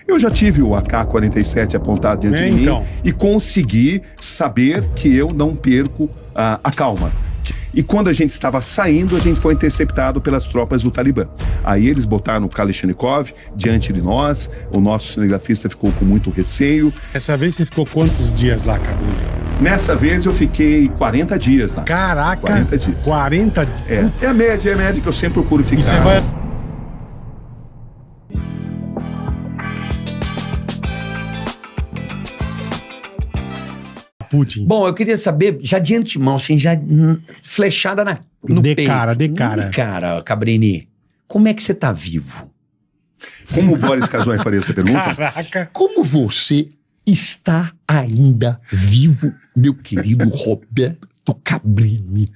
Eu já tive o AK-47 apontado diante de mim e consegui saber que eu não perco a calma. E quando a gente estava saindo, a gente foi interceptado pelas tropas do Talibã. Aí eles botaram o Kalashnikov diante de nós, o nosso cinegrafista ficou com muito receio. Essa vez você ficou quantos dias lá, Cabrini? Nessa vez eu fiquei 40 dias lá. Caraca! 40 dias. 40 dias? É a média que eu sempre procuro ficar. E você vai... Putin. Bom, eu queria saber, já de antemão, assim, já flechada no peito. De cara, Cabrini, como é que você tá vivo? Como o Boris Casoy faria essa pergunta? Caraca. Como você está ainda vivo, meu querido Roberto Cabrini?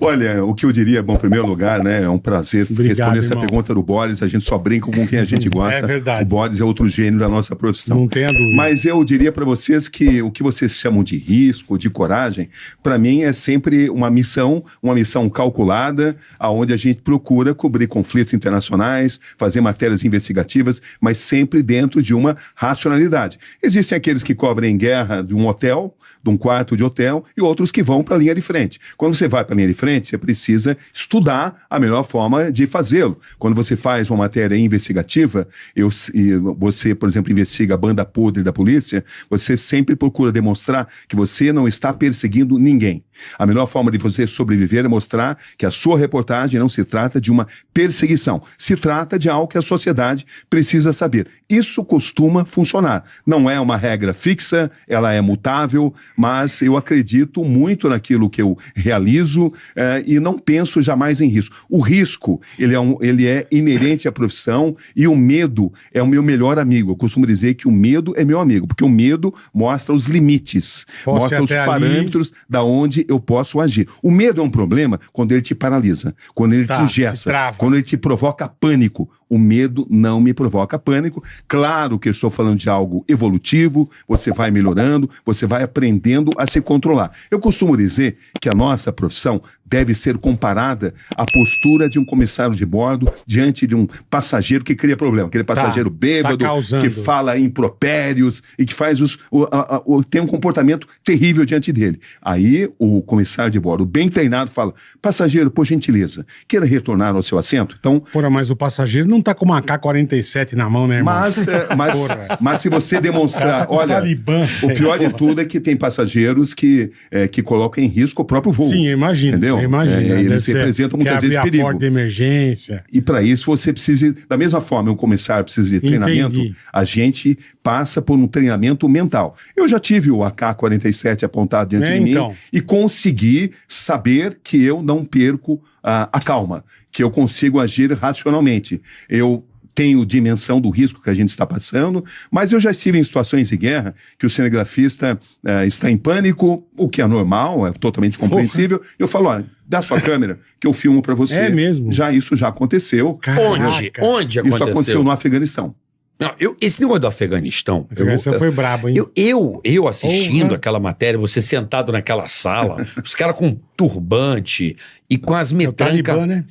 Olha, o que eu diria, bom, em primeiro lugar, né, é um prazer responder essa pergunta do Boris. A gente só brinca com quem a gente gosta. É verdade. O Boris é outro gênio da nossa profissão. Não tenha dúvida. Mas eu diria para vocês que o que vocês chamam de risco, de coragem, para mim é sempre uma missão calculada, aonde a gente procura cobrir conflitos internacionais, fazer matérias investigativas, mas sempre dentro de uma racionalidade. Existem aqueles que cobrem guerra de um hotel, de um quarto de hotel, e outros que vão para a linha de frente. Quando você vai para a linha de frente, você precisa estudar a melhor forma de fazê-lo. Quando você faz uma matéria investigativa, você, por exemplo, investiga a banda podre da polícia, você sempre procura demonstrar que você não está perseguindo ninguém. A melhor forma de você sobreviver é mostrar que a sua reportagem não se trata de uma perseguição, se trata de algo que a sociedade precisa saber. Isso costuma funcionar. Não é uma regra fixa, ela é mutável, mas eu acredito muito naquilo que eu realizo e não penso jamais em risco. O risco, ele é inerente à profissão e o medo é o meu melhor amigo. Eu costumo dizer que o medo é meu amigo, porque o medo mostra os limites, mostra os parâmetros da onde eu posso agir. O medo é um problema quando ele te paralisa, quando ele te engessa, quando ele te provoca pânico. O medo não me provoca pânico. Claro que eu estou falando de algo evolutivo, você vai melhorando, você vai aprendendo a se controlar. Eu costumo dizer que a nossa profissão deve ser comparada à postura de um comissário de bordo diante de um passageiro que cria problema. Aquele passageiro bêbado, que fala impropérios e que faz tem um comportamento terrível diante dele. Aí o comissário de bordo, bem treinado, fala: passageiro, por gentileza, queira retornar ao seu assento? Então, mas o passageiro não tá com uma AK-47 na mão, né, irmão? Mas se você demonstrar, olha, o pior de tudo é que tem passageiros que colocam em risco o próprio voo. Sim, eu imagino. Entendeu? Eles representam muitas vezes perigo. A porta de emergência. E para isso você precisa, da mesma forma, um comissário precisa de treinamento, a gente passa por um treinamento mental. Eu já tive o AK-47 apontado diante de mim e consegui saber que eu não perco a calma, que eu consigo agir racionalmente. Eu tenho dimensão do risco que a gente está passando, mas eu já estive em situações de guerra que o cinegrafista está em pânico, o que é normal, é totalmente compreensível. Eu falo: olha, dá sua câmera que eu filmo para você. É mesmo? Isso já aconteceu. Onde aconteceu? Isso aconteceu no Afeganistão. Não, esse negócio do Afeganistão... foi brabo, hein? Eu assistindo aquela matéria, você sentado naquela sala, os caras com turbante e com as metrancas... Talibã, né?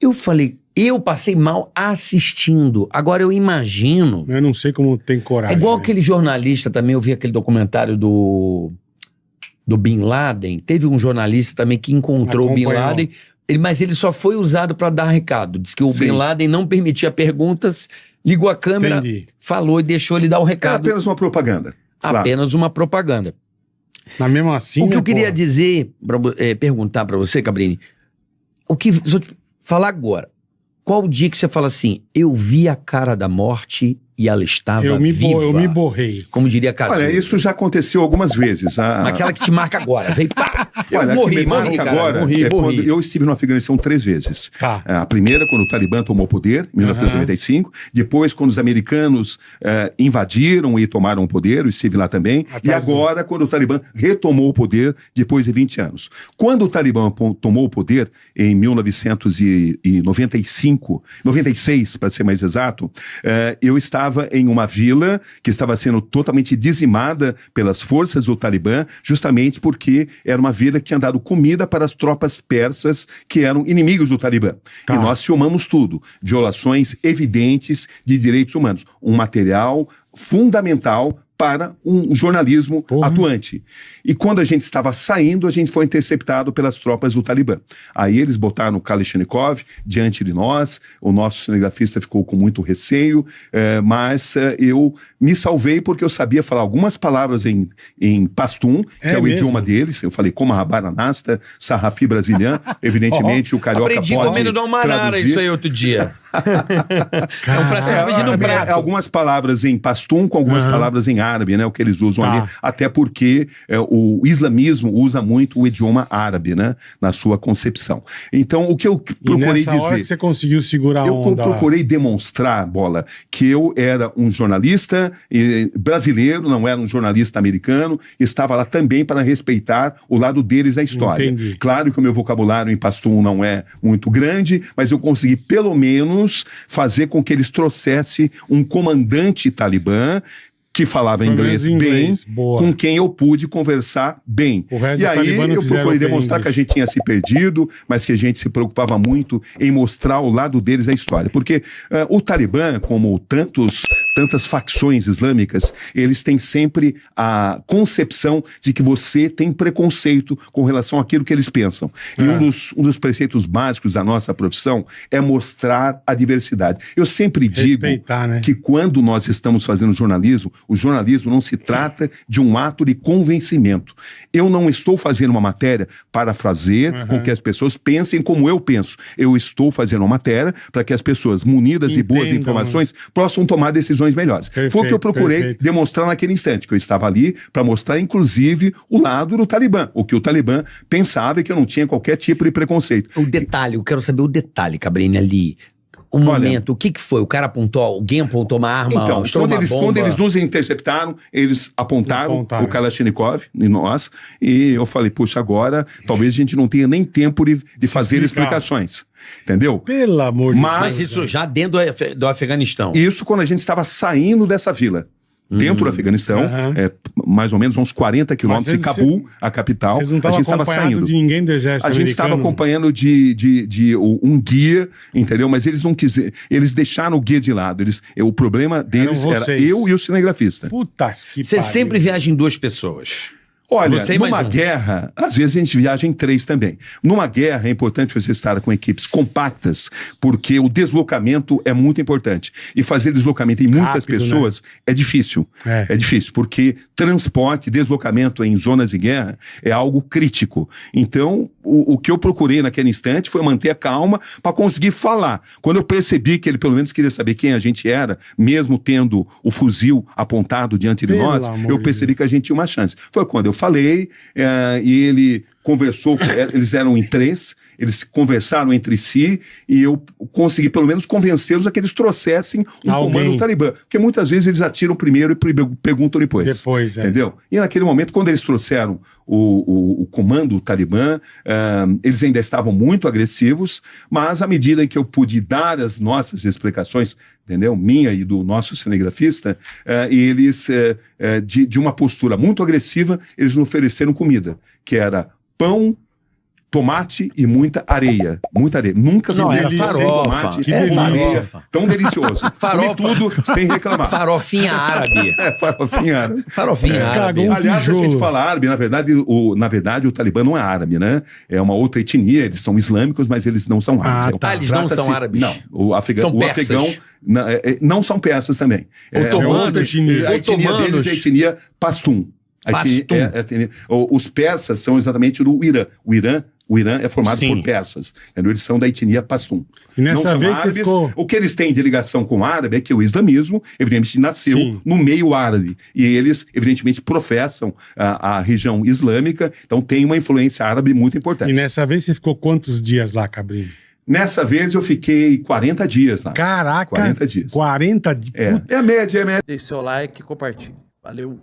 Eu falei, eu passei mal assistindo. Agora eu imagino... Eu não sei como tem coragem. É igual aquele jornalista também, eu vi aquele documentário do Bin Laden. Teve um jornalista também que encontrou o Bin Laden, mas ele só foi usado para dar recado. Diz que o Bin Laden não permitia perguntas... Ligou a câmera, falou e deixou ele dar o recado. É apenas uma propaganda. Apenas uma propaganda. Mas mesmo assim... O que eu queria dizer, perguntar pra você, Cabrini, se eu falar agora, qual o dia que você fala assim, eu vi a cara da morte e ela estava viva? Eu me borrei. Como diria Cazu. Olha, isso já aconteceu algumas vezes. Naquela que te marca agora. Veio, pá! Olha, morri, que me marca agora quando eu estive no Afeganistão 3 vezes. A primeira, quando o Talibã tomou o poder, em 1995. Depois, quando os americanos invadiram e tomaram o poder, eu estive lá também. E agora, quando o Talibã retomou o poder, depois de 20 anos. Quando o Talibã tomou o poder, em 1996, para ser mais exato, eu estava estava em uma vila que estava sendo totalmente dizimada pelas forças do Talibã, justamente porque era uma vila que tinha dado comida para as tropas persas que eram inimigos do Talibã. Tá. E nós filmamos tudo. Violações evidentes de direitos humanos. Um material fundamental para um jornalismo atuante. E quando a gente estava saindo, a gente foi interceptado pelas tropas do Talibã. Aí eles botaram o Kalashnikov diante de nós, o nosso cinegrafista ficou com muito receio, mas eu me salvei porque eu sabia falar algumas palavras em pastum, que é o mesmo? idioma deles. Eu falei como Rabaranasta, Sarrafi brasiliano, evidentemente o carioca Aprendi pode comendo do Manara traduzir. isso aí outro dia. É um prazer pedindo um prato. Algumas palavras em pastum com algumas palavras em árabe, né? O que eles usam ali, até porque o islamismo usa muito o idioma árabe, né? Na sua concepção. Então, o que eu procurei nessa hora dizer... que você conseguiu segurar a Eu onda. procurei demonstrar, Bola, que eu era um jornalista brasileiro, não era um jornalista americano, estava lá também para respeitar o lado deles da história. Entendi. Claro que o meu vocabulário em pastum não é muito grande, mas eu consegui pelo menos fazer com que eles trouxessem um comandante talibã que falava inglês bem, com quem eu pude conversar bem. E aí eu procurei demonstrar que a gente tinha se perdido, mas que a gente se preocupava muito em mostrar o lado deles da história. Porque o Talibã, como tantas facções islâmicas, eles têm sempre a concepção de que você tem preconceito com relação àquilo que eles pensam. E um dos preceitos básicos da nossa profissão é mostrar a diversidade. Eu sempre digo que quando nós estamos fazendo jornalismo, o jornalismo não se trata de um ato de convencimento. Eu não estou fazendo uma matéria para fazer com que as pessoas pensem como eu penso. Eu estou fazendo uma matéria para que as pessoas, munidas de boas informações, possam tomar decisões melhores. Foi o que eu procurei demonstrar naquele instante, que eu estava ali para mostrar, inclusive, o lado do Talibã. O que o Talibã pensava e que eu não tinha qualquer tipo de preconceito. O detalhe, eu quero saber o detalhe, Cabrini, ali. O momento, o que foi? O cara apontou, alguém apontou uma arma? Então, quando eles nos interceptaram, eles apontaram o Kalashnikov em nós, e eu falei, puxa, agora talvez a gente não tenha nem tempo de fazer explicações. Entendeu? Pelo amor de Deus. Mas isso já dentro do Afeganistão. Isso quando a gente estava saindo dessa vila. Dentro do Afeganistão, mais ou menos uns 40 quilômetros de Cabul, a capital. Vocês não a gente estava saindo. De ninguém do exército a gente estava acompanhando de um guia, entendeu? Mas eles não quiseram, eles deixaram o guia de lado. O problema deles era eu e o cinegrafista. Putas que Você sempre viaja em duas pessoas. Olha, numa guerra, às vezes a gente viaja em 3 também. Numa guerra é importante você estar com equipes compactas, porque o deslocamento é muito importante. E fazer deslocamento em muitas pessoas é difícil. É difícil, porque transporte, deslocamento em zonas de guerra é algo crítico. Então, o que eu procurei naquele instante foi manter a calma para conseguir falar. Quando eu percebi que ele pelo menos queria saber quem a gente era, mesmo tendo o fuzil apontado diante de nós, eu percebi que a gente tinha uma chance. Foi quando eu falei, e ele conversou, eles eram em 3, eles conversaram entre si, e eu consegui pelo menos convencê-los a que eles trouxessem um comando do Talibã, porque muitas vezes eles atiram primeiro e perguntam depois. Entendeu? E naquele momento, quando eles trouxeram o comando Talibã, eles ainda estavam muito agressivos, mas à medida em que eu pude dar as nossas explicações, entendeu? Minha e do nosso cinegrafista, eles, de uma postura muito agressiva, eles nos ofereceram comida, que era pão, tomate e muita areia. Muita areia. Nunca vi tomate, areia. Tão delicioso. Farofa. Comi tudo sem reclamar. Farofinha árabe. Farofinha árabe. Farofinha árabe. Aliás, a gente fala árabe, na verdade, o Talibã não é árabe, né? É uma outra etnia, eles são islâmicos, mas eles não são árabes. Eles não são árabes? Não. O afegão não são persas também. Otomanos. A etnia deles é a etnia pastum. Os persas são exatamente do Irã. O Irã é formado por persas. Eles são da etnia pastum. E nessa não vez são árabes. Ficou... O que eles têm de ligação com o árabe é que o islamismo, evidentemente, nasceu no meio árabe. E eles, evidentemente, professam a região islâmica. Então, tem uma influência árabe muito importante. E nessa vez você ficou quantos dias lá, Cabrini? Nessa vez eu fiquei 40 dias lá. Caraca! 40 dias. 40 dias? É a média, Deixe seu like e compartilhe. Valeu!